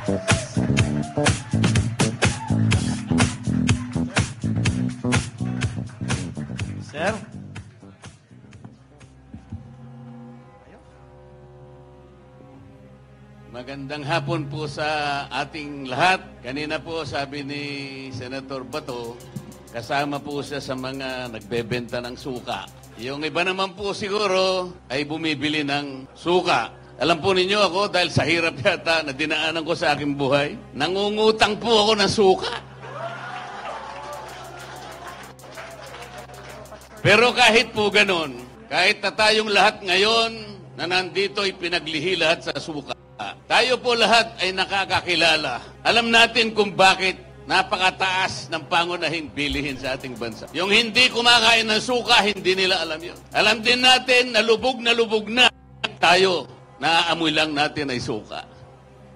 Sir? Magandang hapon po sa ating lahat. Kanina po sabi ni Senator Bato, kasama po siya sa mga nagbebenta ng suka. Yung iba naman po siguro ay bumibili ng suka. Alam po ninyo ako, dahil sa hirap yata na dinaanan ko sa aking buhay, nangungutang po ako ng suka. Pero kahit po ganun, kahit na tayong lahat ngayon na nandito ay pinaglihi lahat sa suka, tayo po lahat ay nakakakilala. Alam natin kung bakit napakataas ng pangunahing bilihin sa ating bansa. Yung hindi kumakain ng suka, hindi nila alam yun. Alam din natin na lubog na tayo. Naaamoy lang natin ay suka.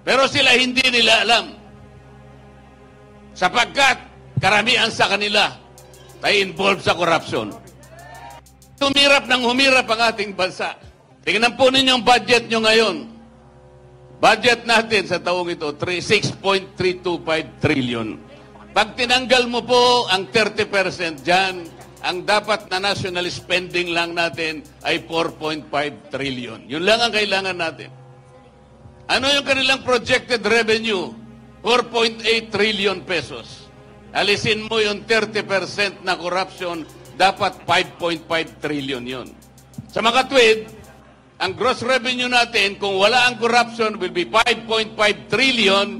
Pero sila hindi nila alam. Sapagkat karamihan sa kanila ay involved sa corruption. Humirap ng humirap ang ating bansa. Tingnan po ninyo ang budget nyo ngayon. Budget natin sa taong ito, 6.325 trillion. Pag tinanggal mo po ang 30% dyan, ang dapat na national spending lang natin ay 4.5 trillion. Yun lang ang kailangan natin. Ano yung kanilang projected revenue? 4.8 trillion pesos. Alisin mo yung 30% na corruption, dapat 5.5 trillion yun. Sa mga tweet, ang gross revenue natin, kung wala ang corruption, will be 5.5 trillion.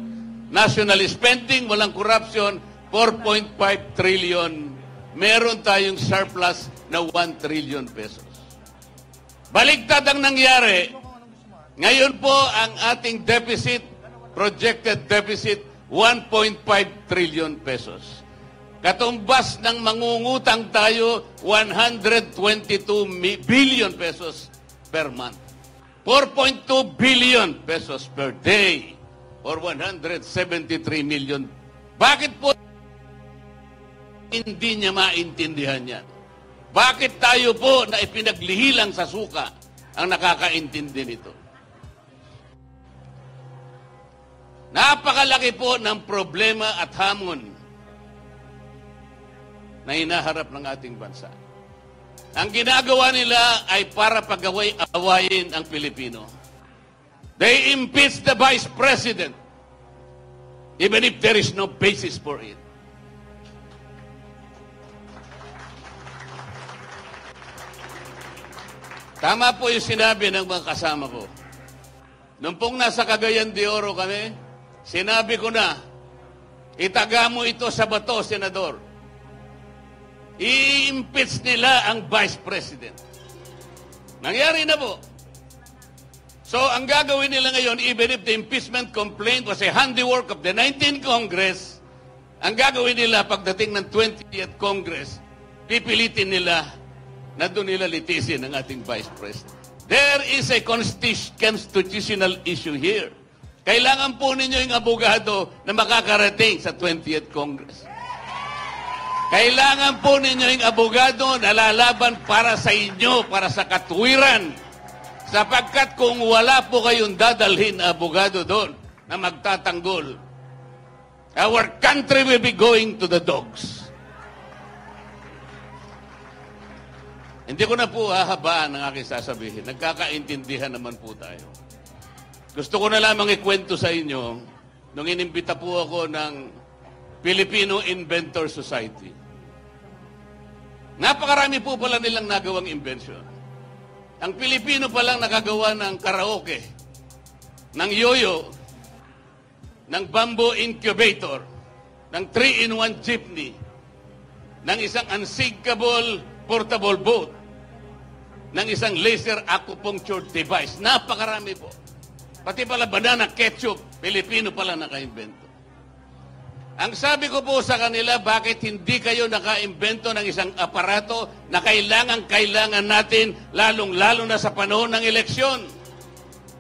National spending, walang corruption, 4.5 trillion. Meron tayong surplus na 1 trillion pesos. Baligtad ang nangyari. Ngayon po, ang ating deficit, projected deficit, 1.5 trillion pesos. Katumbas ng mangungutang tayo, 122 billion pesos per month. 4.2 billion pesos per day or 173 million. Bakit po hindi niya maintindihan yan? Bakit tayo po na ipinaglihilang sa suka ang nakakaintindi nito? Napakalaki po ng problema at hamon na hinaharap ng ating bansa. Ang ginagawa nila ay para pag-awayin ang Pilipino. They impeach the Vice President even if there is no basis for it. Tama po yung sinabi ng mga kasama ko. Nung pong nasa Cagayan de Oro kami, sinabi ko na, itaga mo ito sa bato, Senador. I-impeach nila ang Vice President. Nangyari na po. So, ang gagawin nila ngayon, even if the impeachment complaint was a handiwork of the 19th Congress, ang gagawin nila pagdating ng 20th Congress, pipilitin nila na doon nila litisin ang ating Vice President. There is a constitutional issue here. Kailangan po ninyo yung abogado na makakarating sa 20th Congress. Kailangan po ninyo yung abogado na lalaban para sa inyo, para sa katuwiran. Sapagkat kung wala po kayong dadalhin na abogado doon na magtatanggol, our country will be going to the dogs. Hindi ko na po hahabaan ang aking sasabihin. Nagkakaintindihan naman po tayo. Gusto ko na lamang ikwento sa inyo nung inimbita po ako ng Filipino Inventor Society. Napakarami po pala nilang nagawang invention. Ang Pilipino palang nakagawa ng karaoke, ng yoyo, ng bamboo incubator, ng 3-in-1 jeepney, ng isang unsinkable portable boat, ng isang laser acupuncture device. Napakarami po. Pati pala banana ketchup, Pilipino pala naka-invento. Ang sabi ko po sa kanila, bakit hindi kayo naka-imbento ng isang aparato na kailangan natin, lalong-lalo na sa panahon ng eleksyon?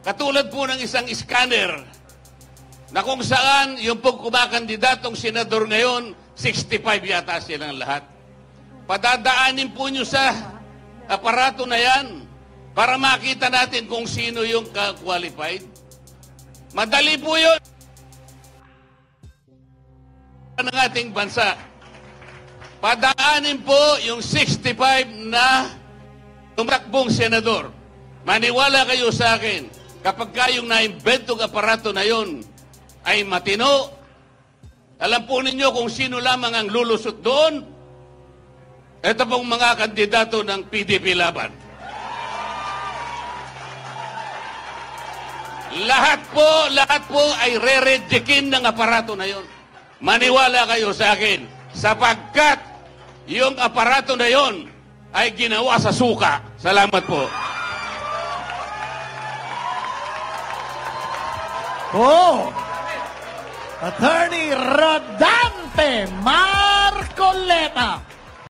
Katulad po ng isang scanner na kung saan yung pong kumakandidatong senador ngayon, 65 yata silang lahat. Padadaanin po nyo sa aparato na yan para makita natin kung sino yung qualified. Madali po yun. ng ating bansa. Padaanin po yung 65 na tumakbong senador. Maniwala kayo sa akin, kapag kayong na-inventong aparato na yon ay matino, alam po ninyo kung sino lamang ang lulusot doon? Ito pong mga kandidato ng PDP Laban. Lahat po ay re-rejectin ng aparato na yon. Maniwala kayo sa akin, sapagkat yung aparato na yon ay ginawa sa suka. Salamat po. Oh! Attorney Rodante Marcoleta.